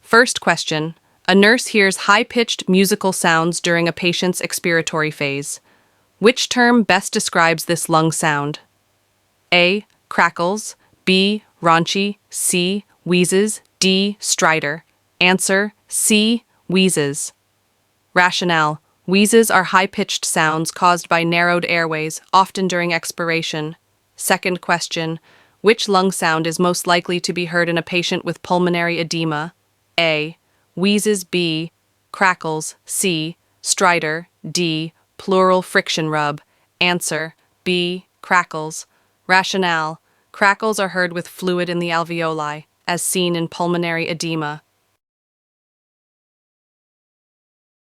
First question. A nurse hears high-pitched musical sounds during a patient's expiratory phase. Which term best describes this lung sound? A. Crackles. B. Raunchy. C. Wheezes. D. Stridor. Answer: C. Wheezes. Rationale: wheezes are high-pitched sounds caused by narrowed airways, often during expiration. Second question. Which lung sound is most likely to be heard in a patient with pulmonary edema? A. Wheezes. B. Crackles. C. Stridor. D. Pleural friction rub. Answer: B. Crackles. Rationale: crackles are heard with fluid in the alveoli, as seen in pulmonary edema.